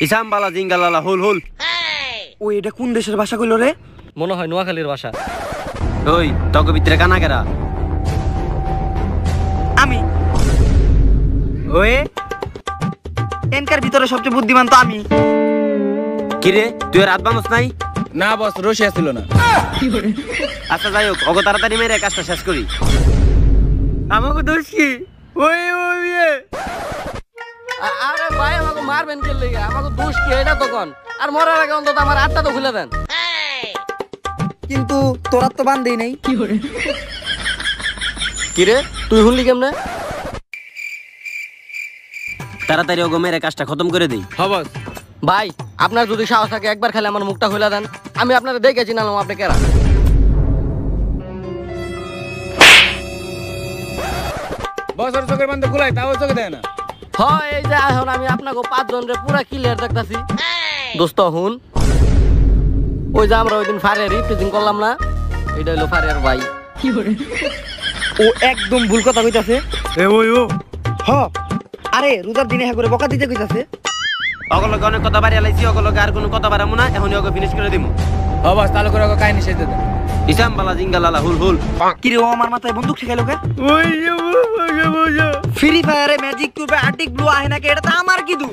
ইসাম বালা জিঙ্গালালা হুল হুল। ওই এটা কোন দেশের ভাষা কইলো রে? মনে হয় নোয়াখালীর ভাষা। ওই তকে ভিতরে কানা কেরা? আমি ওই এনকার ভিতরে সবচেয়ে বুদ্ধিমান তো আমি। কিরে তুই রাত বানস নাই? না বস, রশিয়া ছিল না। আচ্ছা যাই হোক, অগ তাড়াতাড়ি মেরে কাজটা শেষ করি। আমাকে দোষ কি? ওই ওই আরে ভাই আমাকে মারবেন কে লাগা? আমাকে দোষ কি এটা তখন? আর মরার আগে অন্তত আমার আটটা তো খুলে দেন। কিন্তু তোরা তো বান্ধেই নাই। কিরে তুই শুনলি কেমনে? তাড়াতাড়ি অগ মেরে কাজটা খতম করে দেই। হ্যাঁ বস। ভাই আপনার যদি সাহস থাকে একবার খালি আমার মুখটা খুলে দেন, আমি আপনারা দেখে চিনালাম আপনি কেরা। বস ওর চোখের বান্ধব খোলাই, তাও চোখে দেয় না। হয় এই যে এখন আমি আপনাকে 5 জন রে পুরা ক্লিয়ার দেখতাছি। দোস্ত হুন, ওই যে আমরা ওইদিন ফারিয়ার রিপ্রেজেন্টিং করলাম না, এটা হলো ফারিয়ার ভাই। ও একদম ভুল কথা কইতাছে। এ ওই ও হ আরে রোজার দিনে হ্যাঁ করে বকা দিতে কইতাছে। অগলকে অনেক কথা বাড়ি আলাইছি, অগলকে আর কোনো কথা বাড়াবো না, এখন ওকে ফিনিশ করে দিমু। হ্যাঁ বস, তাহলে করে ওকে কাহিনী শেষ দেন। ইসাম বালা জিঙ্গালালা হুল হুল। কি রে ও আমার মাথায় বন্দুক ঠেকাইলো কে? ওই ফ্রি ফায়ারে ম্যাজিক কিউবে আর্টিক ব্লু আহে নাকি? এটা তো আমার কি দু।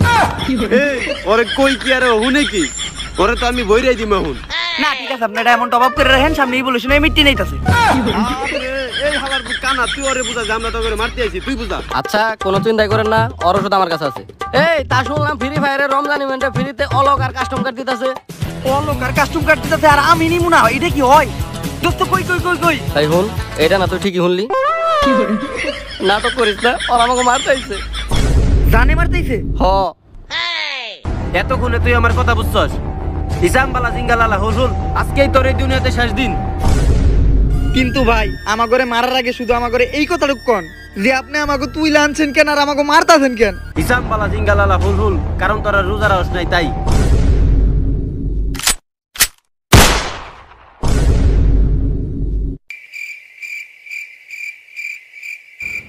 ওরে কই কি আর হুনে কি? ওরে তো আমি বইরাই দিমু এখন। না ঠিক আছে, আপনি ডায়মন্ড টপ আপ করে রাখেন, সামনেই বলেছেন এই মিটটি নেইতাছে। এই হালার কানা তুই ওরে বুঝা, যে আমরা তো করে মারতে আইছি, তুই বুঝা। আচ্ছা কোনো চিন্তাই করেন না, ওর ওষুধ আমার কাছে আছে। এই তা শুনলাম ফ্রি ফায়ারে রমজান ইভেন্টে ফ্রিতে অলক আর কাস্টম কার্ড দিতেছে। অলোক আর কাস্টম কার্ড দিতেছে আর আমি নিমু না, এটা কি হয়? দোস্ত কই কই কই কই তাই হুন, এটা না তুই ঠিকই শুনলি। নাটক করিস না, ওর আমাকে মারতে আইছে। জানে মারতেইছে। হ এতক্ষণে তুই আমার কথা বুঝছস? ইসাম বালা জিঙ্গালালা হুল হুল, আজকেই তোর এই দুনিয়াতে শেষ দিন। কিন্তু ভাই আমার ঘরে মারার আগে শুধু আমার ঘরে এই কথাটুকু কোন যে আপনি আমাকে তুই লানছেন কেন আর আমাকে মারতাছেন কেন? ইসাম বালা জিঙ্গালালা হুল হুল, কারণ তোরা রোজা রাখস নাই তাই।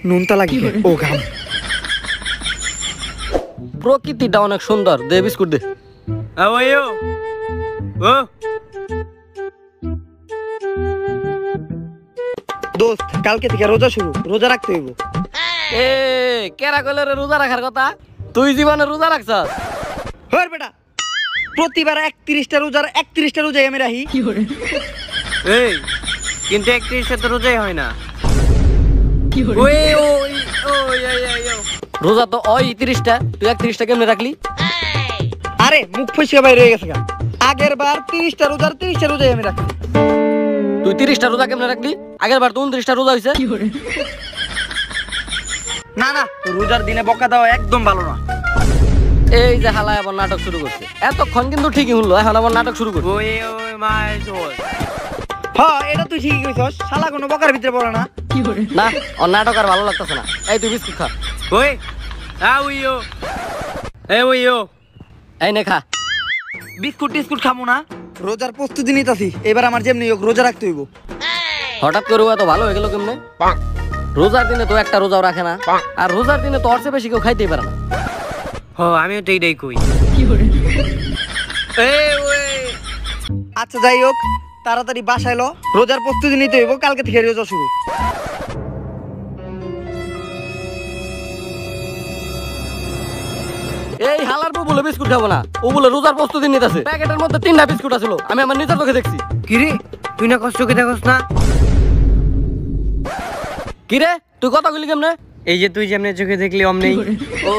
নুনতা লাগি ও ঘাম। প্রকৃতিটা অনেক সুন্দর, দে বিস্কুট দে। ওই ও ও দোস্ত কালকে থেকে রোজা শুরু, রোজা রাখতে হইব। এ কেরা কইলে রে রোজা রাখার কথা? তুই জীবনে রোজা রাখছস? হর বেটা প্রতিবার 31টা রোজার 31টা রোজাই আমি রাখি। এই কিন্তু 31 তো রোজাই হয় না। ওই ওই ওই রোজা তো ওই 30টা, তুই 31টা কেমনে রাখলি? আরে মুখ ফসকে বাইরে হয়ে গেছে গা। আগের বার 30টা রোজার 30টা রোজাই আমি রাখি। তুই 30টা রোজা কেমনে রাখলি? আগের বার তো 29টা রোজা হইছে। না না রোজার দিনে বকা দেওয়া একদম ভালো না। এই যে হালায় আবার নাটক শুরু করছে। এতক্ষণ কিন্তু ঠিকই শুনলো, এখন আবার নাটক শুরু করছে। ওই ওই মাই সোল। হ্যাঁ এটা তুই ঠিকই কইছস, শালা কোনো বকার ভিতরে পড়ে না। না ওর নাটক আর ভালো লাগতেছে না। এই তুই বিস্কুট খা। ওই ওই ও ওই ও এই নে খা। বিস্কুট টিস্কুট খামু না, রোজার প্রস্তুতি নিতাছি। এবার আমার যেমনি হোক রোজা রাখতে হইব। হঠাৎ করে ও এত ভালো হয়ে গেল কেমনে? রোজার দিনে তো একটা রোজাও রাখে না, আর রোজার দিনে তো ওর চেয়ে বেশি কেউ খাইতেই পারে না। হ আমিও তো এইটাই কই। আচ্ছা যাই হোক তাড়াতাড়ি বাসায় লো, রোজার প্রস্তুতি নিতে হইব, কালকে থেকে রোজা শুরু। এই হালার বউ বলে বিস্কুট খাবো না, ও বলে রোজার প্রস্তুতি নিতেছে। প্যাকেটের মধ্যে 3টা বিস্কুট আছিল, আমি আমার নিজের চোখে দেখছি। কিরে তুই না কষ্ট করে দেখোস না? কিরে তুই কথা কইলি কেমনে? এই যে তুই যেমনে চোখে দেখলি অমনেই। ও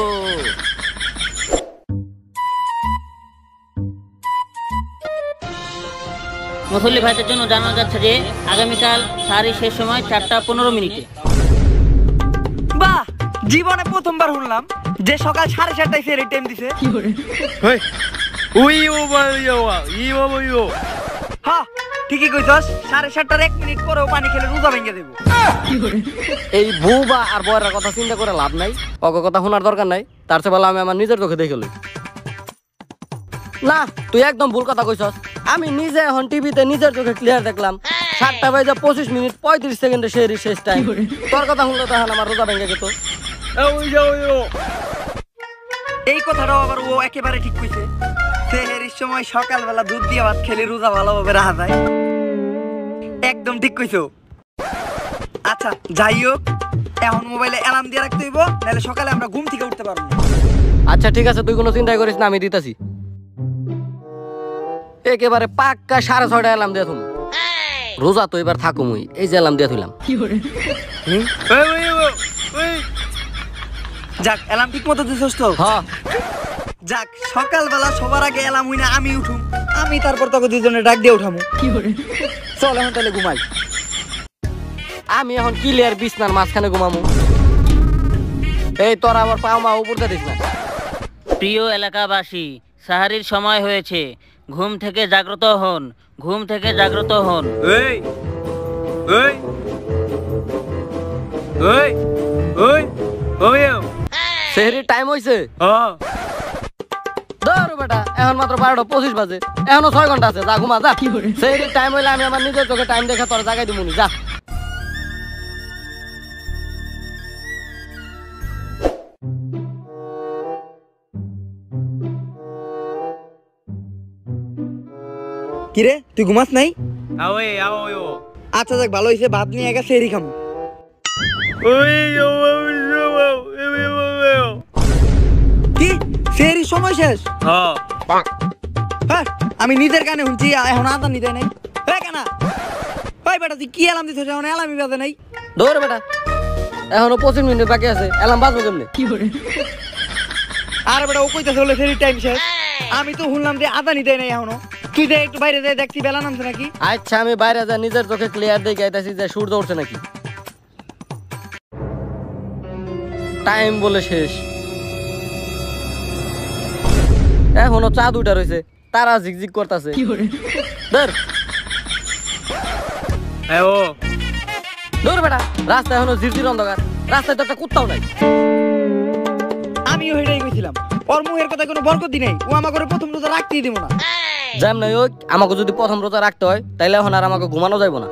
মুসল্লি ভাইদের জন্য জানানো যাচ্ছে যে আগামীকাল সারি শেষ সময় 4:15 বাহ জীবনে প্রথমবার শুনলাম যে সকাল 7:30টায় ফের টাইম দিছে। ওই ও ওই ও ওই ও হ্যাঁ ঠিকই কইছস, 7:30টার 1 মিনিট পরেও পানি খেলে রোজা ভেঙে দেব। এই বউ বা আর বউয়ের কথা চিন্তা করে লাভ নাই, ওকে কথা শোনার দরকার নাই। তার চেয়ে ভালো আমি আমার নিজের চোখে দেখে লই। না তুই একদম ভুল কথা কইছস। আমি নিজে এখন টিভিতে নিজের চোখে ক্লিয়ার দেখলাম 7:25:35 সেহরি শেষ টাইম। তোর কথা শুনলে তো এখন আমার রোজা ভেঙে যেত। এই কথাটাও আবার ও একেবারে ঠিক কইছে। সেহেরির সময় সকালবেলা দুধ দিয়ে ভাত খেলে রোজা ভালোভাবে রাখা যায়। একদম ঠিক কইছো। আচ্ছা যাই হোক, এখন মোবাইলে অ্যালার্ম দিয়ে রাখতে হইব, নাহলে সকালে আমরা ঘুম থেকে উঠতে পারবো না। আচ্ছা ঠিক আছে, তুই কোনো চিন্তা করিস না, আমি দিতাছি। একেবারে পাক্কা 6:30 অ্যালার্ম দিয়ে তুমি। রোজা তো এবার থাকুমই, এই যে অ্যালার্ম দিয়ে তুইলাম। যাক, অ্যালার্ম ঠিক মতো দিছস তো? হ্যাঁ। যাক, সকালবেলা সবার আগে অ্যালার্ম হই না আমি উঠুম, আমি তারপর তোকে দুজনে ডাক দিয়ে উঠামু। চল এখন তাহলে ঘুমাই। আমি এখন ক্লিয়ার বিছনার মাঝখানে ঘুমামু। এই তোরা আবার পাও মা উপর দিস না। প্রিয় এলাকাবাসী, সাহারির সময় হয়েছে, ঘুম থেকে জাগ্রত হন, ঘুম থেকে জাগ্রত হন। এই এই এই ওই ওই সেহরির টাইম হইছে। হ্যাঁ ধর বেটা, এখন মাত্র 12:25 বাজে, এখনো 6 ঘন্টা আছে, যা ঘুমা যা। সেহরির টাইম হইলে আমি আমার নিজের চোখে টাইম দেখে তোর জায়গায় দিমুনি, যা। কিরে তুই ঘুমাস নাই? আওই আওই আচ্ছা যাক, ভালো হইছে, ভাত নিয়ে একা সেহরি খামু। ওই কি সেহরির সময় শেষ? হ্যাঁ হ্যাঁ, আমি নিজের কানে শুনছি, এখন আদান নিতে নাই। এই কানা, ওই বেটা তুই কি অ্যালার্ম দিছিস? এখন অ্যালার্মই বাজে নাই। ধর বেটা, এখনো 25 মিনিট বাকি আছে, অ্যালার্ম বাজবে কেমনে? আর বেটা ও কইতাছে বলে সেহরির টাইম শেষ, আমি তো শুনলাম যে আদা নিতে নাই এখনো। তুই যে একটু বাইরে যাই দেখছি বেলা নামছে নাকি। আচ্ছা আমি বাইরে যা, নিজের চোখে ক্লিয়ার দেখে আইতাছি যে সূর্য উঠছে নাকি। টাইম বলে শেষ, এখনো চাঁদ উঠা রয়েছে, তারা ঝিকঝিক করতেছে। ধর ও ধর বেটা, রাস্তা এখনো ঝিরঝির অন্ধকার, রাস্তায় তো একটা কুত্তাও নাই। আমিও হেটাই কইছিলাম, ওর মুখের কথা কোনো বরকত দি নাই, ও আমাকে প্রথম রোজা রাখতেই দিব না। জ্যাম নাই হোক, আমাকে যদি প্রথম রোজা রাখতে হয় তাইলে এখন আর আমাকে ঘুমানো যাইব না।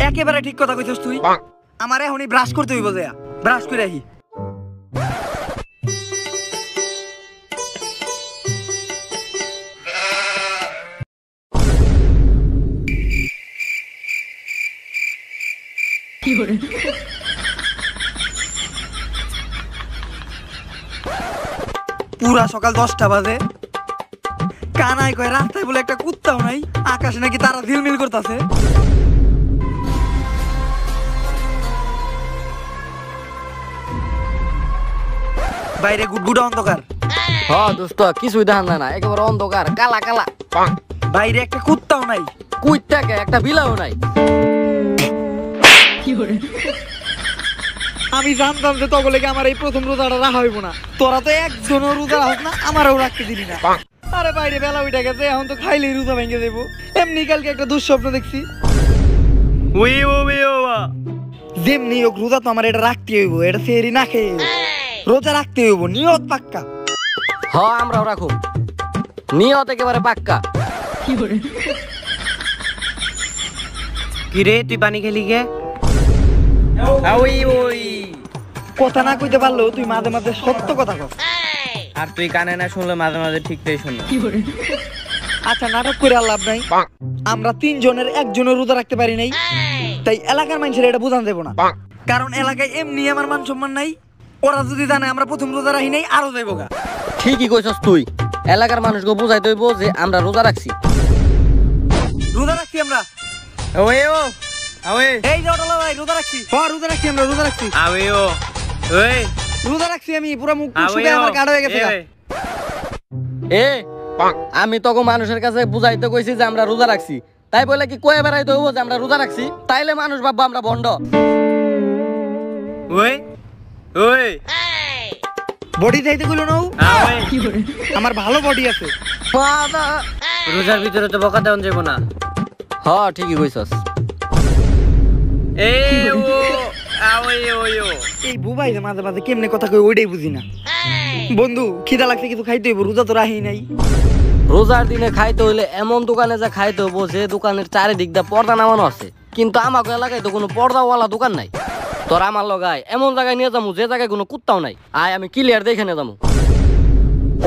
একেবারে ঠিক কথা কইছস তুই। আমার এখনই ব্রাশ করতে হইব, যা ব্রাশ করে আহি। পুরা সকাল 10টা বাজে, কানাই কয় রাস্তায় বলে একটা কুত্তাও নাই, আকাশে নাকি তারা ঝিলমিল করতেছে। বাইরে গুটগুটা অন্ধকার, হ্যাঁ দোস্ত, কিছুই দেখা যায় না, একেবারে অন্ধকার, কালা কালা। বাইরে একটা কুত্তাও নাই, কুইটাকে একটা বিলাও নাই। আমি জানতাম যে তগলে আমার এই প্রথম রোজাটা রাখা হইব না। তোরা তো একজনও রোজা রাখ না, আমারও রাখতে দিবি না। আরে বাইরে বেলা উঠে গেছে, এখন তো খাইলেই রোজা ভেঙে দেবো। এমনি কালকে একটা দুঃস্বপ্ন দেখছি, ওই ওই যেমনি হোক রোজা তো আমার এটা রাখতে হইব, এটা সেহরি না খেয়ে রোজা রাখতে হইব, নিয়ত পাক্কা। হ্যাঁ আমরাও রাখুন, নিয়ত একেবারে পাক্কা। কি রে তুই পানি খেলি গে? ওই ওই কথা না কইতে পারলেও তুই মাঝে মাঝে সত্য কথা কস। আর তুই কানে না শুনলে মাঝে মাঝে ঠিকটাই শুন। আচ্ছা নাটক করে আর লাভ নাই, আমরা 3 জনের একজনের রোজা রাখতে পারি নাই, তাই এলাকার মানুষের এটা বোঝান দেবো না। কারণ এলাকায় এমনি আমার মান সম্মান নাই, ওরা যদি জানে আমরা প্রথম রোজা রাখি নাই আরো যাইব গা। ঠিকই কইছস তুই, এলাকার মানুষকে বুঝাইতে হইব যে আমরা রোজা রাখছি। রোজা রাখছি আমরা, ওই ও ওই এই যে অটলা ভাই রোজা রাখছি। হ্যাঁ রোজা রাখছি আমরা, রোজা রাখছি, ওই ও ওই রোজা রাখছি আমি, পুরো মুখ শুকে আমার গাঢ় হয়ে গেছে। এ আমি তোকে মানুষের কাছে বুঝাইতে কইছি যে আমরা রোজা রাখছি, তাই বলে কি কয়ে বেড়াইতে হইব যে আমরা রোজা রাখছি? তাইলে মানুষ ভাববো আমরা ভণ্ড। ওই ওই বডি চাইতে কইলো না, আমার ভালো বডি আছে। রোজার ভিতরে তো বকা দেওয়া যাবো না। হ্যাঁ ঠিকই কইছস। এই ও ওই ওই ও এই বুবাই যে মাঝে মাঝে কেমনে কথা কই ওইটাই বুঝি না। বন্ধু খিদা লাগছে, কিছু খাইতে হইব, রোজা তো রাহি নাই। রোজার দিনে খাইতে হইলে এমন দোকানে যা খাইতে হবো যে দোকানের চারিদিক দিয়ে পর্দা নামানো আছে, কিন্তু আমাকে এলাকায় তো কোনো পর্দাওয়ালা দোকান নাই। তোর আমার লগায় এমন জায়গায় নিয়ে যাবো যে জায়গায় কোনো কুত্তাও নাই। আয় আমি ক্লিয়ার দেখে নিয়ে যাবো।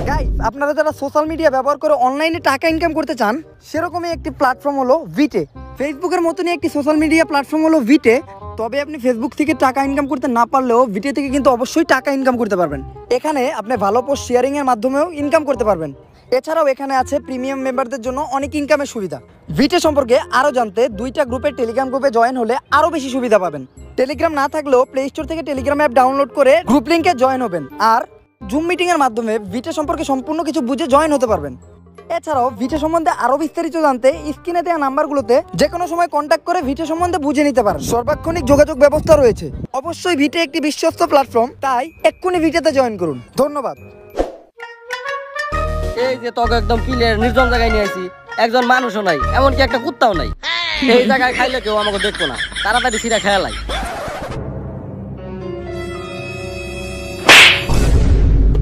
গাইস, আপনারা যারা সোশ্যাল মিডিয়া ব্যবহার করে অনলাইনে টাকা ইনকাম করতে চান, সেরকমই একটি প্ল্যাটফর্ম হলো ভিটে। ফেসবুকের মতনই একটি সোশ্যাল মিডিয়া প্ল্যাটফর্ম হলো ভিটে। তবে আপনি ফেসবুক থেকে টাকা ইনকাম করতে না পারলেও ভিটে থেকে কিন্তু অবশ্যই টাকা ইনকাম করতে পারবেন। এখানে আপনি ভালো পোস্ট শেয়ারিং এর মাধ্যমেও ইনকাম করতে পারবেন। এছাড়াও এখানে আছে প্রিমিয়াম মেম্বারদের জন্য অনেক ইনকামের সুবিধা। ভিটে সম্পর্কে আরও জানতে 2টা গ্রুপের টেলিগ্রাম গ্রুপে জয়েন হলে আরও বেশি সুবিধা পাবেন। টেলিগ্রাম না থাকলেও প্লে স্টোর থেকে টেলিগ্রাম অ্যাপ ডাউনলোড করে গ্রুপ লিঙ্কে জয়েন হবেন। আর জুম মিটিং এর মাধ্যমে ভিটে সম্পর্কে সম্পূর্ণ কিছু বুঝে জয়েন হতে পারবেন। এছাড়াও ভিটে সম্বন্ধে আরো বিস্তারিত জানতে স্ক্রিনে দেওয়া নাম্বারগুলোতে যে কোনো সময় কন্ট্যাক্ট করে ভিটে সম্বন্ধে বুঝে নিতে পারেন। সর্বাক্ষণিক যোগাযোগ ব্যবস্থা রয়েছে। অবশ্যই ভিটে একটি বিশ্বস্ত প্ল্যাটফর্ম, তাই এক্ষুনি ভিটেতে জয়েন করুন। ধন্যবাদ। এই যে তোকে একদম ক্লিয়ার নির্জন জায়গায় নিয়ে আসি, একজন মানুষও নাই, এমনকি একটা কুত্তাও নাই। এই জায়গায় খাইলে কেউ আমাকে দেখতো না, তাড়াতাড়ি সিরা খেয়াল লাই।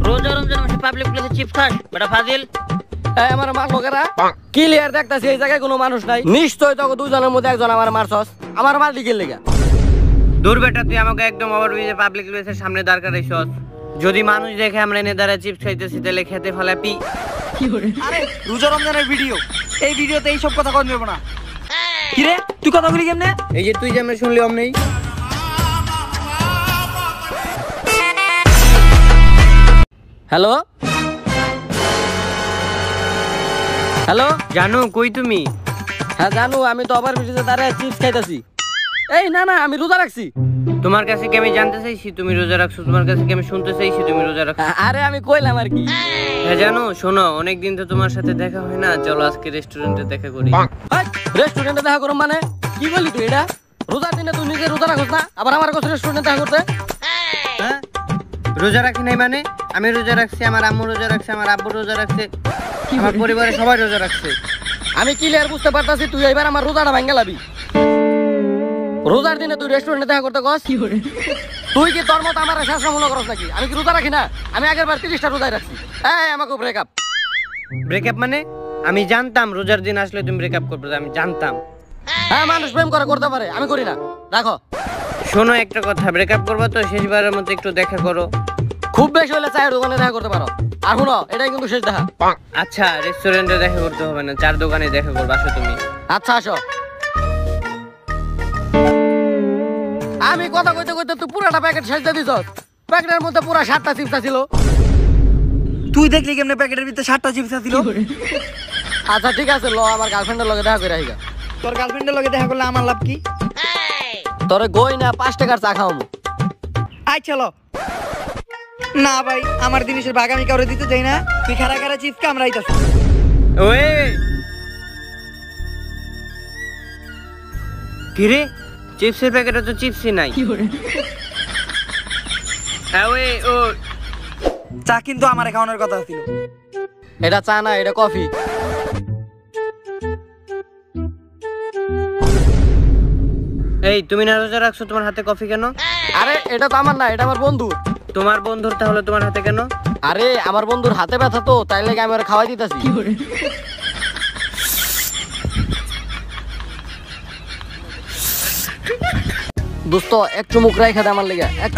রোজা রমজান মাসে পাবলিক প্লেসে চিপস খাস বেটা ফাজিল। এই আমার মার লোকেরা ক্লিয়ার দেখতাছি এই জায়গায় কোনো মানুষ নাই। নিশ্চয়ই তোকে দুজনের মধ্যে একজন আমার মারছস। আমার মার দিকে লেগা দূর বেটা, তুই আমাকে একদম ওভারব্রিজে পাবলিক প্লেসের সামনে দাঁড় করাইছস। যদি মানুষ দেখে আমরা এনে দাঁড়ায় চিপস খাইতেছি তাহলে খেতে ফলাপি। আরে রোজা রমজানের ভিডিও, এই ভিডিওতে এইসব কথা কন দেব না। কি রে তুই কথা বলি কেমনে? এই যে তুই যেমন শুনলি অমনি। হ্যালো হ্যালো, জানো কই তুমি? হ্যাঁ জানু, আমি তো আবার ব্রিজে দাঁড়ায় চিপস খাইতেছি। এই না না, আমি রোজা রাখছি। তোমার কাছে কি আমি জানতে চাইছি তুমি রোজা রাখছো? তোমার কাছে কি আমি শুনতে চাইছি তুমি রোজা রাখছো? আরে আমি কইলাম আর কি। হ্যাঁ জানো, শোনো, অনেকদিন তো তোমার সাথে দেখা হয় না, চলো আজকে রেস্টুরেন্টে দেখা করি। রেস্টুরেন্টে দেখা করো মানে কি বলি তুই? এটা রোজার দিনে তুই নিজে রোজা রাখছ না, আবার আমার কাছে রেস্টুরেন্টে দেখা করতে? হ্যাঁ, রোজা রাখি নাই মানে? আমি রোজা রাখছি, আমার আম্মু রোজা রাখছে, আমার আব্বু রোজা রাখছে, আমার পরিবারের সবাই রোজা রাখছে। আমি ক্লিয়ার বুঝতে পারতাছি তুই এবার আমার রোজাটা ভাঙ্গা লাবি। রোজার দিনে তুই রেস্টুরেন্টে দেখা করতে কস? তুই কি তোর মতো আমার শাসন মনে করস নাকি? আমি কি রোজা রাখি না? আমি আগের বার 30টা রোজায় রাখছি। এই আমাকে ব্রেকআপ। ব্রেকআপ মানে? আমি জানতাম রোজার দিন আসলে তুমি ব্রেকআপ করবে, আমি জানতাম। হ্যাঁ, মানুষ প্রেম করতে পারে, আমি করি না। রাখো। শোনো একটা কথা, ব্রেকআপ করবো তো শেষবারের মতো একটু দেখা করো। খুব বেশি হলে চায়ের দোকানে দেখা করতে পারো। আর শুনো, এটাই কিন্তু শেষ দেখা। আচ্ছা, রেস্টুরেন্টে দেখা করতে হবে না, চার দোকানে দেখা করবো, আসো তুমি। আচ্ছা আসো। আমি কথা কইতে কইতে তুই পুরাটা প্যাকেট শেষ দিয়ে দিছস। প্যাকেটের মধ্যে পুরা 7টা চিপস ছিল। তুই দেখলি কেমনে প্যাকেটের ভিতরে 7টা চিপস ছিল? আচ্ছা ঠিক আছে, ল আমার গার্লফ্রেন্ডের লগে দেখা করে আইগা। তোর গার্লফ্রেন্ডের লগে দেখা করলে আমার লাভ কি? তোরে গই না 5 টাকার চা খাওয়ামু। আই চলো। না ভাই, আমার জিনিসের ভাগ আমি কাউরে দিতে চাই না। তুই খারা খারা চিপস কামড়াইতাছ। ওয়ে কিরে, চিপসের প্যাকেটে তো চিপসই নাই। হ্যাঁ ওয়ে, ও চা কিন্তু আমার খাওয়ানোর কথা ছিল। এটা চা না, এটা কফি। এই তুমি না রোজা রাখছো, তোমার হাতে কফি কেন? আরে এটা তো আমার না, এটা আমার বন্ধু। তোমার বন্ধুর, তাহলে তোমার হাতে কেন? আরে আমার বন্ধুর হাতে ব্যথা তো, তাই লাগে আমি ওরে খাওয়াই দিতেছি। দোস্ত এক চুমুক রাইখা দে আমার লেগে, এক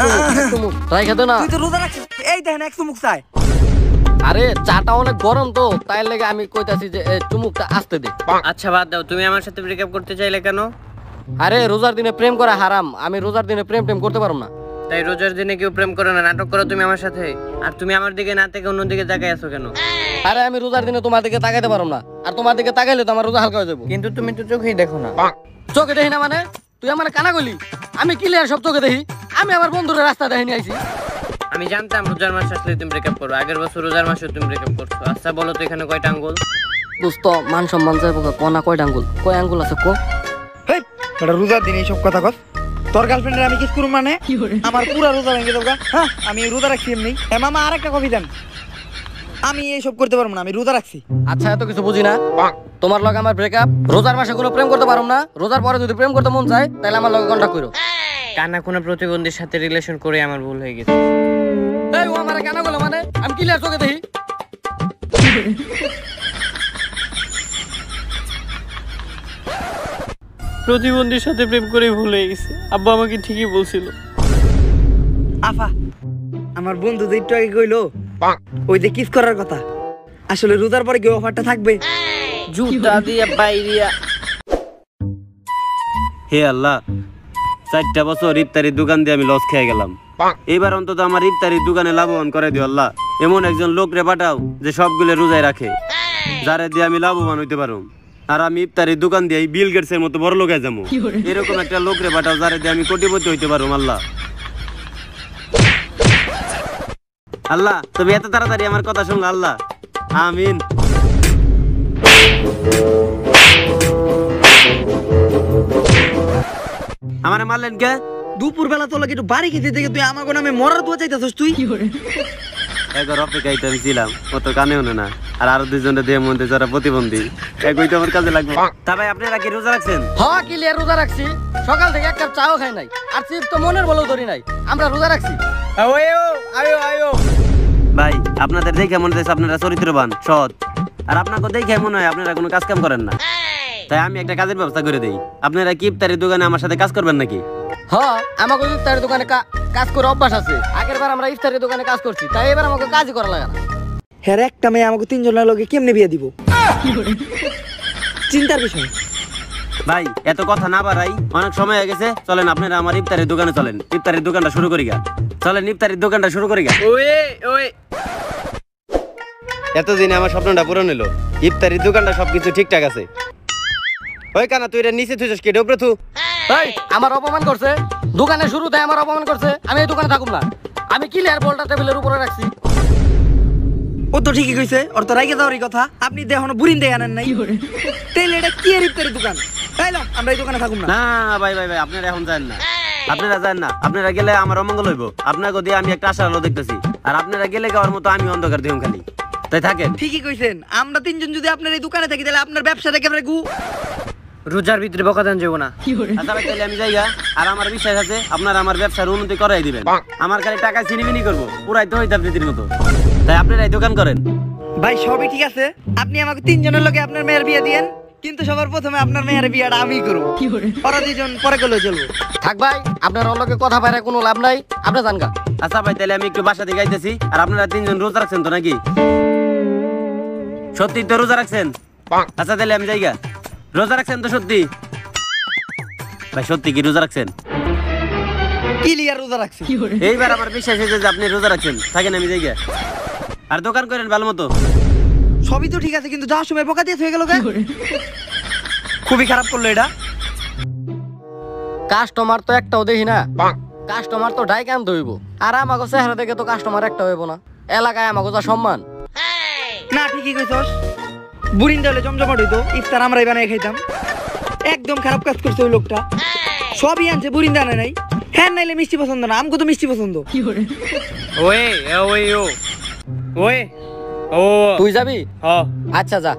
চুমুক রাইখা দে না। তুই তো রোজা রাখছিস, এই দেখেন এক চুমুক চাই। আরে চাটা অনেক গরম তো, তাই লাগে আমি কইতাছি যে চুমুকটা আসতে দে। আচ্ছা বাদ দাও, তুমি আমার সাথে ব্রেকআপ করতে চাইলে কেন? আরে রোজার দিনে প্রেম করা হারাম, আমি রোজার দিনে প্রেম করতে পারবো না। তাই রোজার দিনে কেউ প্রেম করে না, নাটক করো তুমি আমার সাথে। আর তুমি আমার দিকে না থেকে অন্যদিকে তাকাই আছো কেন? আরে আমি রোজার দিনে তোমার দিকে তাকাইতে পারবো না, আর তোমার দিকে তাকাইলে তো আমার রোজা হালকা হয়ে যাবো। কিন্তু তুমি তো চোখেই দেখো না। চোখে দেখি না মানে? তুই আমার কানা গলি? আমি ক্লিয়ার সব চোখে দেখি। আমি আমার বন্ধুরা রাস্তা দেখে নিয়ে আইছি। আমি জানতাম রোজার মাস আসলে তুমি ব্রেকআপ করো। আগের বছর রোজার মাসে তুমি ব্রেকআপ করছো। আচ্ছা বলো তো এখানে কয়টা আঙ্গুল? দোস্ত মান সম্মান যাইব, কোনা কয়টা আঙ্গুল? কয় আঙ্গুল আছে কো? হেই, এটা রোজার দিন এইসব কথা কস। তোর গার্লফ্রেন্ডের আমি কিস করব মানে? আমার পুরা রোজা ভেঙে যাবে। হ্যাঁ, আমি রোজা রাখছি এমনি। হ্যাঁ মামা, আরেকটা কফি দেন। আমি এইসব করতে পারবো না, আমি রোজা রাখছি। আচ্ছা এত কিছু বুঝি না। তোমার লগে আমার ব্রেকআপ। রোজার মাসে কোনো প্রেম করতে পারো না। রোজার পরে যদি প্রেম করতে মন চায় তাহলে আমার লগে কন্টাক্ট করো। কানা কোনো প্রতিবন্ধীর সাথে রিলেশন করে আমার ভুল হয়ে গেছে। এই ও আমারে কানা গলো মানে? আমি ক্লিয়ার চোখে দেখি। প্রতিবন্ধীর সাথে প্রেম করে ভুল হয়ে গেছে। আব্বা আমাকে ঠিকই বলছিল। আফা, আমার বন্ধু তো একটু আগে কইলো ওই যে কিস করার কথা, আসলে রোজার পরে কি অফারটা থাকবে? জুতা দিয়ে বাইরিয়া। হে আল্লাহ, 4টা বছর ইফতারির দোকান দিয়ে আমি লস খেয়ে গেলাম। এবার অন্তত আমার ইফতারির দোকানে লাভবান করে দিও আল্লাহ। এমন একজন লোক রে পাঠাও যে সবগুলো রোজায় রাখে, যারে দিয়ে আমি লাভবান হইতে পারো। আর আমি ইফতারির দোকান দিয়ে বিল গেটসের মতো বড় লোক হয়ে যাবো। এরকম একটা লোক রে পাঠাও যারে দিয়ে আমি কোটিপতি হইতে পারো আল্লাহ। আল্লাহ তুমি এত তাড়াতাড়ি আমার কথা শুনলা আল্লাহ, আমিন। আমারে মারলেন কে? দুপুর বেলা তোর লাগে একটু বাড়ি খেতে থেকে তুই আমার নামে মরার দোয়া চাইতেছিস তুই? একবার অপেক্ষায় তো আমি ছিলাম, ও তো কানে হনে না। আর আরো দুইজনে দিয়ে মধ্যে যারা প্রতিবন্ধী, একই তো আমার কাজে লাগবে। তা ভাই আপনারা কি রোজা রাখছেন? হ্যাঁ ক্লিয়ার রোজা রাখছি, সকাল থেকে এক কাপ চাও খাই নাই, আর চিপ তো মনের বলেও ধরি নাই। আমরা রোজা রাখছি। ভাই আপনাদের দেখে মনে হচ্ছে আপনারা চরিত্রবান, সৎ। আর আপনাকে দেখে মনে হয় আপনারা কোনো কাজ কাম করেন না। তাই আমি একটা কাজের ব্যবস্থা করে দিই। আপনারা কি ইফতারির দোকানে আমার সাথে কাজ করবেন নাকি? হ্যাঁ আমাকে ইফতারের দোকানে কাজ করে অভ্যাস আছে। আগের বার আমরা ইফতারের দোকানে কাজ করছি, তাই এবার আমাকে কাজই করা লাগে না। হ্যাঁ একটা মেয়ে আমাকে 3 জনের লোকে কেমনে বিয়ে দিব? চিন্তার বিষয়। ভাই এত কথা না বাড়াই, অনেক সময় হয়ে গেছে। চলেন আপনারা আমার ইফতারের দোকানে চলেন, ইফতারের দোকানটা শুরু করি গা। চলেন ইফতারের দোকানটা শুরু করি গা। এতদিনে আমার স্বপ্নটা পূরণ হলো, ইফতারির দোকানটা সবকিছু ঠিকঠাক আছে। ওই কানা তুই এটা নিচে থুইছিস কি ডোবরে থু? এই আমার অপমান করছে, দোকানে শুরুতে আমার অপমান করছে, আমি এই দোকানে থাকুম না। আমি ক্লিয়ার বলটা টেবিলের উপরে রাখছি। ও তো ঠিকই কইছে, ওর তো রাইগে যাওয়ারই কথা। আপনি দেখুন বুরিন দিয়ে আনেন নাই, তাইলে এটা কি এর ইফতারের দোকান? তাইলো আমরা এই দোকানে থাকুম না। না ভাই ভাই ভাই আপনারা এখন যান না, আপনারা যান না। আপনারা গেলে আমার অমঙ্গল হইব। আপনাকে দিয়ে আমি একটা আশার আলো দেখতেছি, আর আপনারা গেলে গাওয়ার মতো আমি অন্ধকার দিলাম খালি। তাই থাকেন। ঠিকই কইছেন, আমরা 3 জন যদি আপনার এই দোকানে থাকি তাহলে আপনার ব্যবসাটা একেবারে গু। রোজার ভিতরে বকা দেন যাবো না। আচ্ছা ভাই তাহলে আমি যাইগা। আর আমার বিশ্বাস আছে আপনারা আমার ব্যবসার উন্নতি করাই দিবেন। আমার খালি টাকা ছিনিমিনি করবো, পুরাই তো হইতে আপনি মতো। তাই আপনারা এই দোকান করেন। ভাই সবই ঠিক আছে, আপনি আমাকে 3 জনের লোকে আপনার মেয়ের বিয়ে দিয়েন, কিন্তু সবার প্রথমে আপনার মেয়ের বিয়েটা আমিই করব। ওরা 2 জন পরে করলে চলবো। থাক ভাই, আপনার অল্লকে কথা বাইরে কোনো লাভ নাই, আপনি জান গা। আচ্ছা ভাই তাহলে আমি একটু বাসা থেকে আইতেছি। আর আপনারা 3 জন রোজা রাখছেন তো নাকি? সত্যি তো রোজা রাখছেন? আচ্ছা তাহলে আমি যাইগা। রোজা রাখছেন তো সত্যি? ভাই সত্যি কি রোজা রাখছেন? ক্লিয়ার রোজা রাখছি। এইবার আমার বিশ্বাস হয়েছে যে আপনি রোজা রাখছেন। থাকেন আমি যাইগা। আর দোকান করেন ভালো মতো। সবই তো ঠিক আছে, কিন্তু যাওয়ার সময় বোকা দিয়ে হয়ে গেল। খুবই খারাপ করলো এটা। কাস্টমার তো একটাও দেখি না, কাস্টমার তো ডাইকে আনতে হইব। আর আমাকে চেহারা দেখে তো কাস্টমার একটা হইব না। এলাকায় আমাকে যা সম্মান। না ঠিকই কইছস, বুরিন্দা হলে জমজমাট হইতো, ইফতার আমরাই বানাই খাইতাম। একদম খারাপ কাজ করছে ওই লোকটা। সবই আনছে, বুরিন্দা আনে নাই। হ্যাঁ নাইলে মিষ্টি পছন্দ না, আমগো তো মিষ্টি পছন্দ। তুই যাবি? আচ্ছা যা।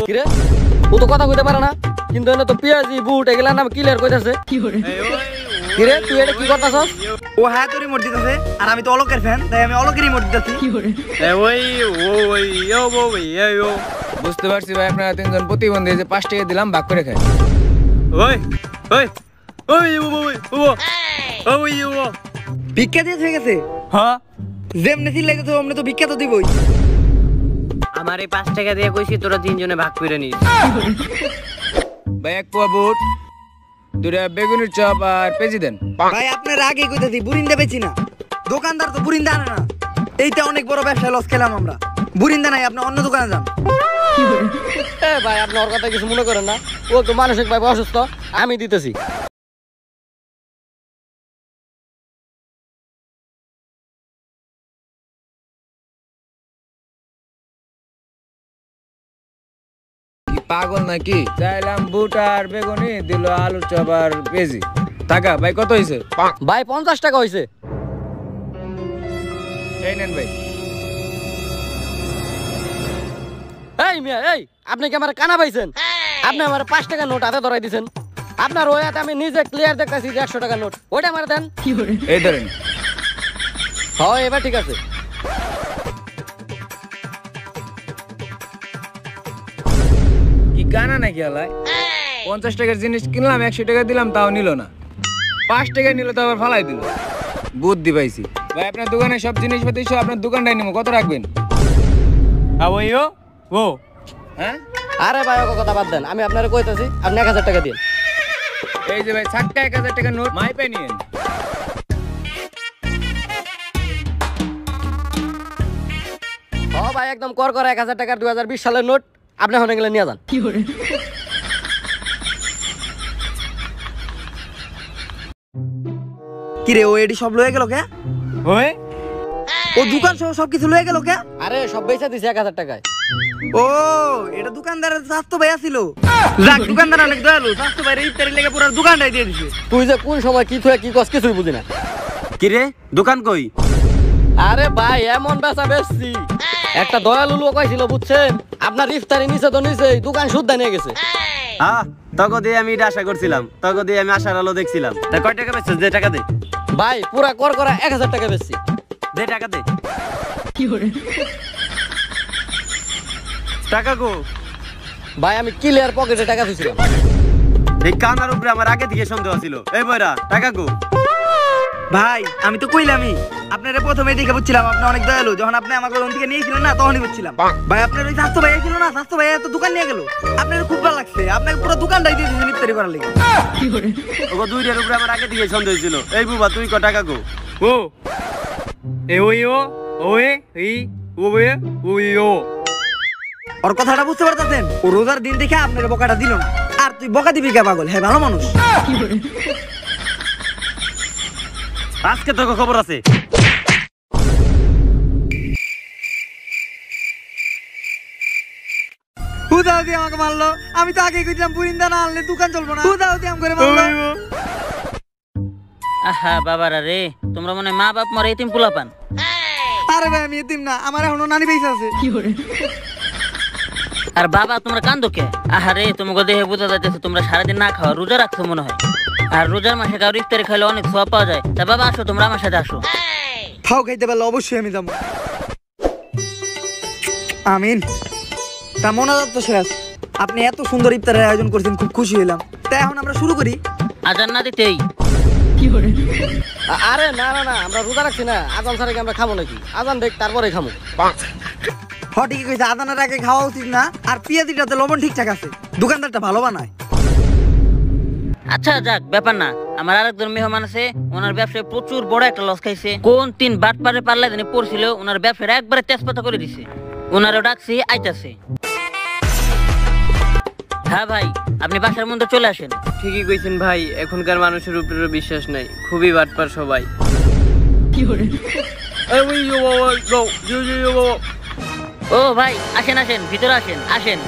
কিরে ও তো কথা কইতে পারে না, কিন্তু এনে তো পেঁয়াজি বুট এগুলা নাম ক্লিয়ার কইতাছে। কিরে তুই এটা কি করতাছস? ও হ্যাঁ তোরই মোট দিতেছে, আর আমি তো অলকের ফ্যান, তাই আমি অলকেরই মোট দিতেছি। বুঝতে পারছি ভাই, আপনারা 3 জন প্রতিবন্ধী, যে 5 টাকা দিলাম ভাগ করে খাই। ভিক্ষা দিয়ে হয়ে গেছে। হ্যাঁ যেমনে চিল্লাইতেছে অমনে তো ভিক্ষা তো দিবই। আমার এই 5 টাকা দিয়ে কইছি তোরা 3 জনে ভাগ করে নিস। ভাই 1 পোয়া বুট, 2টা বেগুনের চপ আর পেঁয়াজি দেন। ভাই আপনার আগে কইতাছি বুরিন্দা বেচি না, দোকানদার তো বুরিন্দা আনে না। এইটা অনেক বড় ব্যবসা লস খেলাম আমরা। বুরিন্দা নাই, আপনি অন্য দোকানে যান। এ ভাই আপনি ওর কথা কিছু মনে করেন না, ও তো মানসিক ভাবে অসুস্থ, আমি দিতেছি। কি পাগল নাকি? চাইলাম বুট আর বেগুনি, দিল আলুর চপ আর পেঁয়াজি। টাকা ভাই কত হয়েছে? ভাই 50 টাকা হয়েছে। এই নেন ভাই। এই মিয়া এই, আপনি কি আমার কানা পাইছেন? আপনি আমার 5 টাকা নোট হাতে ধরাই দিছেন। আপনার ওই হাতে আমি নিজে ক্লিয়ার দেখতেছি যে 100 টাকার নোট, ওইটা আমার দেন। এই ধরেন। হয় এবার ঠিক আছে। কানা নাকি আলাই 50 টাকার জিনিস কিনলাম 100 টাকা দিলাম তাও নিল না, 5 টাকা নিল তো আবার ফালাই দিল। বুদ্ধি পাইছি ভাই, আপনার দোকানে সব জিনিসপাতি সব আপনার দোকানটাই নিবো, কত রাখবেন? হ্যাঁ আরে ভাই ওকে কথা বাদ দেন, আমি আপনারে কইতাছি আপনি 1000 টাকা দিন। এই যে ভাই ছাক্কা 1000 টাকার নোট মাই পে নিয়েন। ও ভাই একদম কর 1000 টাকার 2020 সালের নোট, আপনি হনে গেলে নিয়ে যান। কিরে ও এডি সব লয়ে গেল কে? ওই ও দোকান সহ সবকিছু লয়ে গেল কে? আরে সব বেচা দিছে 1000 টাকায়। ও এটা দোকানদারের স্বাস্থ্য ভাইয়া ছিল। যাক দোকানদার অনেক দয়ালু, স্বাস্থ্য ভাইয়ের ইফতারি লেগে পুরো দোকানটাই দিয়ে দিছে। তুই যে কোন সময় কি থুয়ে কি কস কিছুই বুঝি না। কিরে দোকান কই? আরে ভাই এমন বেচা বেচছি, একটা দয়ালু লোক কইছিল বুঝছেন, আপনার ইফতারি নিচে তো নিচেই দোকান শুদ্ধা নিয়ে গেছে। তখন দিয়ে আমি এটা আশা করছিলাম, তখন দিয়ে আমি আশার আলো দেখছিলাম। তা কয় টাকা বেচছিস? দে টাকা দে। ভাই পুরা কর 1000 টাকা বেচছি। দে টাকা দে। টাকা গো ভাই আমি ক্লিয়ার পকেটে টাকা দিছিলাম। এই কানার উপরে আমার আগে থেকে সন্দেহ ছিল। এই বয়রা টাকা গো। ভাই আমি তো কইলামই, আপনারে প্রথমে দেখে বুঝছিলাম আপনি অনেক দয়ালু। যখন আপনি আমাকে লোন থেকে নিয়েছিলেন না তখনই বুঝছিলাম। ভাই আপনার ওই স্বাস্থ্য ভাইয়া ছিল না, স্বাস্থ্য ভাইয়া তো দোকান নিয়ে গেল, আপনার খুব ভালো লাগছে। আপনাকে পুরো দোকানটাই দিয়ে দিয়েছেন ইফতারি করার লেগে। ওগো দুইটার উপরে আমার আগে থেকে সন্দেহ ছিল। এই বুবা তুই ক টাকা গো। ওর কথাটা বুঝতে পারতেছেন? ও রোজার দিন দেখে আপনার বকাটা দিল না, আর তুই বকা দিবি কে পাগল? হ্যাঁ ভালো মানুষ। আজকে তোকে খবর আছে। হুদাও দিয়ে আমাকে মারলো, আমি তো আগে কইছিলাম বুরিন্দা না আনলে দোকান চলবো না। হুদাও দিয়ে আমাকে মারলো। আহা বাবারা রে, তোমরা মনে হয় মা বাপ মরে এতিম পোলাপান। আরে ভাই আমি এতিম না, আমার এখনো নানি পয়সা আছে। আর বাবা তোমরা কান্দো কে? আহারে তোমাকে দেখে বোঝা যাইতেছে তোমরা সারাদিন না খাওয়া রোজা রাখছো মনে হয়। আর রোজার মাসে কারো ইফতারি খাইলে অনেক সওয়াব পাওয়া যায়। তা বাবা আসো, তোমরা আমার সাথে আসো। ফাও খাইতে পারলে অবশ্যই আমি যাবো। আমিন। তা মোনাজাত তো শেষ, আপনি এত সুন্দর ইফতারের আয়োজন করেছেন, খুব খুশি হইলাম। তা এখন আমরা শুরু করি। আজান না দিতেই আরে না না না, আমরা রোজা রাখছি না, আজান ছাড়া কি আমরা খাবো নাকি? আজান দেখ তারপরে খাবো। ঠিকই কইছে, আদানের আগে খাওয়া উচিত না। আর পেঁয়াজিটাতে লবণ ঠিকঠাক আছে, দোকানদারটা ভালো বানায়। আচ্ছা যাক ব্যাপার না। আমার আরেকজন মেহমান আছে, ওনার ব্যবসায় প্রচুর বড় একটা লস খাইছে। কোন 3 বাটপারে পাল্লা দিনে পড়ছিল, ওনার ব্যবসাটা একবারে তেজপাতা করে দিছে। ওনারও ডাকছি, আইতাছে। হ্যাঁ ভাই আপনি বাসার মধ্যে চলে আসেন। ঠিকই কইছেন ভাই, এখনকার মানুষের উপরে বিশ্বাস নাই, খুবই বাটপার সবাই। ও ভাই আসেন আসেন, ভিতরে আসেন আসেন।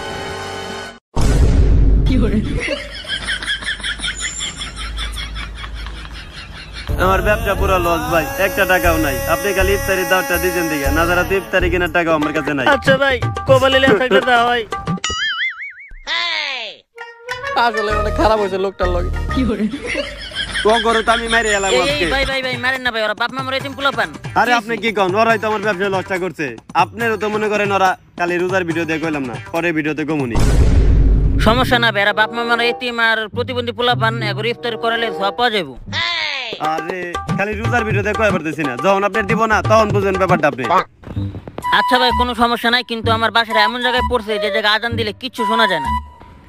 আমার ব্যবসা পুরো লস ভাই, একটা টাকাও নাই। আপনি খালি ইফতারির দাওয়াতটা দিয়েছেন দিকে, না যারা ইফতারি কেনার টাকা আমার কাছে নাই। আচ্ছা ভাই কপালে লেখা থাকলে দাও ভাই। আসলে অনেক খারাপ হয়েছে লোকটার লগে। তো করো তো আমি মাইরে এলাম এই আজকে। ভাই ভাই ভাই মারেন না ভাই, ওরা বাপ মা মরে এতিম পোলাপান। আরে আপনি কি কোন? ওরাই তো আমার ব্যবসা লসটা করছে। আপনারও তো মনে করেন ওরা কালি রোজার ভিডিও দিয়ে কইলাম না, পরে ভিডিওতে কমুনি। সমস্যা না ভাই, এরা বাপ মা মরে এতিম আর প্রতিবন্ধী পোলাপান, এগর ইফতার করালে সব পাওয়া যাবো। আরে খালি রোজার ভিডিওতে কয় পারতেছি না, যখন আপনি দিব না তখন বুঝেন ব্যাপারটা আপনি। আচ্ছা ভাই কোনো সমস্যা নাই, কিন্তু আমার বাসাটা এমন জায়গায় পড়ছে যে জায়গায় আজান দিলে কিচ্ছু শোনা যায় না।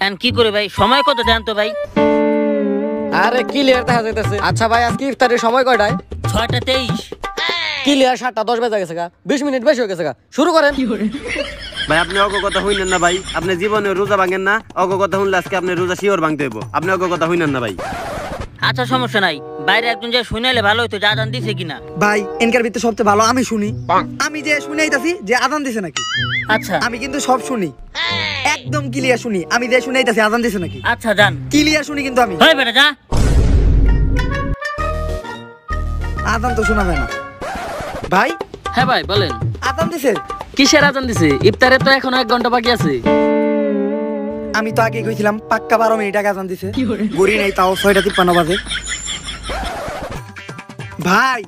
এখন কি করে ভাই, সময় কত দেন তো ভাই? আরে ক্লিয়ার দেখা যাইতেছে। আচ্ছা ভাই আজকে ইফতারের সময় কয়টায়? 6:23। ক্লিয়ার 7:10 বেজে গেছে গা, 20 মিনিট বেশি হয়ে গেছে গা, শুরু করেন। ভাই আপনি অগ কথা হইনেন না ভাই, আপনি জীবনে রোজা ভাঙেন না। অগ কথা শুনলে আজকে আপনি রোজা শিওর ভাঙতে হইব। আপনি অগ কথা হইনেন না ভাই। আচ্ছা সমস্যা নাই, বাইরে একজন যে শুনাইলে ভালো হইতো যে আজান দিছে কিনা। ভাই এনকার ভিতরে সবচেয়ে ভালো আমি শুনি। আমি যে শুনাইতাছি যে আজান দিছে নাকি, আচ্ছা আমি কিন্তু সব শুনি, একদম ক্লিয়ার শুনি। আমি যে শুনাইতাছি আজান দিছে নাকি, আচ্ছা যান। ক্লিয়ার শুনি কিন্তু আমি। হয় বেটা যা। আজান তো শোনা যায় না। ভাই হ্যাঁ ভাই বলেন। আজান দিছে? কিসের আজান দিছে? ইফতারে তো এখনো 1 ঘন্টা বাকি আছে। আমি তো আগে কইছিলাম পাক্কা 12 মিনিট আগে আজান দিছে। গড়ি নাই তাও 6:53 বাজে। ভাই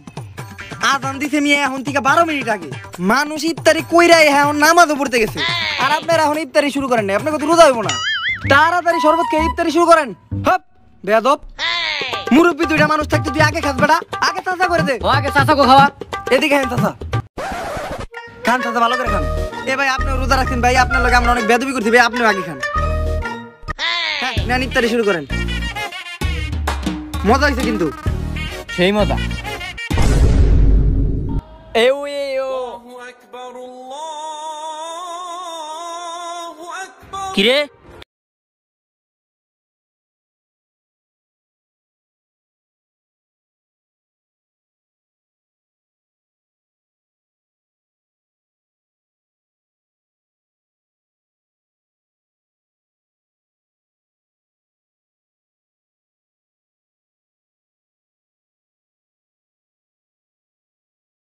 আজান দিছে মিয়া এখন থেকে 12 মিনিট আগে। মানুষ ইফতারি কইরাই এখন নামাজও পড়তে গেছে, আর আপনারা এখন ইফতারি শুরু করেন না। আপনাকে তো রোজা হইব না। তাড়াতাড়ি শরবত খেয়ে ইফতারি শুরু করেন। হপ বেয়াদব, মুরব্বি দুইটা মানুষ থাকতে তুই আগে খাস বেটা, আগে চাচা করে দে। ও আগে চাচাকে খাওয়া। এদিকে খান চাচা, খান চাচা ভালো করে খান। এ ভাই আপনি রোজা রাখছেন ভাই, আপনার লগে আমরা অনেক বেদবি করছি ভাই, আপনিও আগে খান। হ্যাঁ নেন ইফতারি শুরু করেন। মজা হয়েছে কিন্তু। সেই মজা। কিরে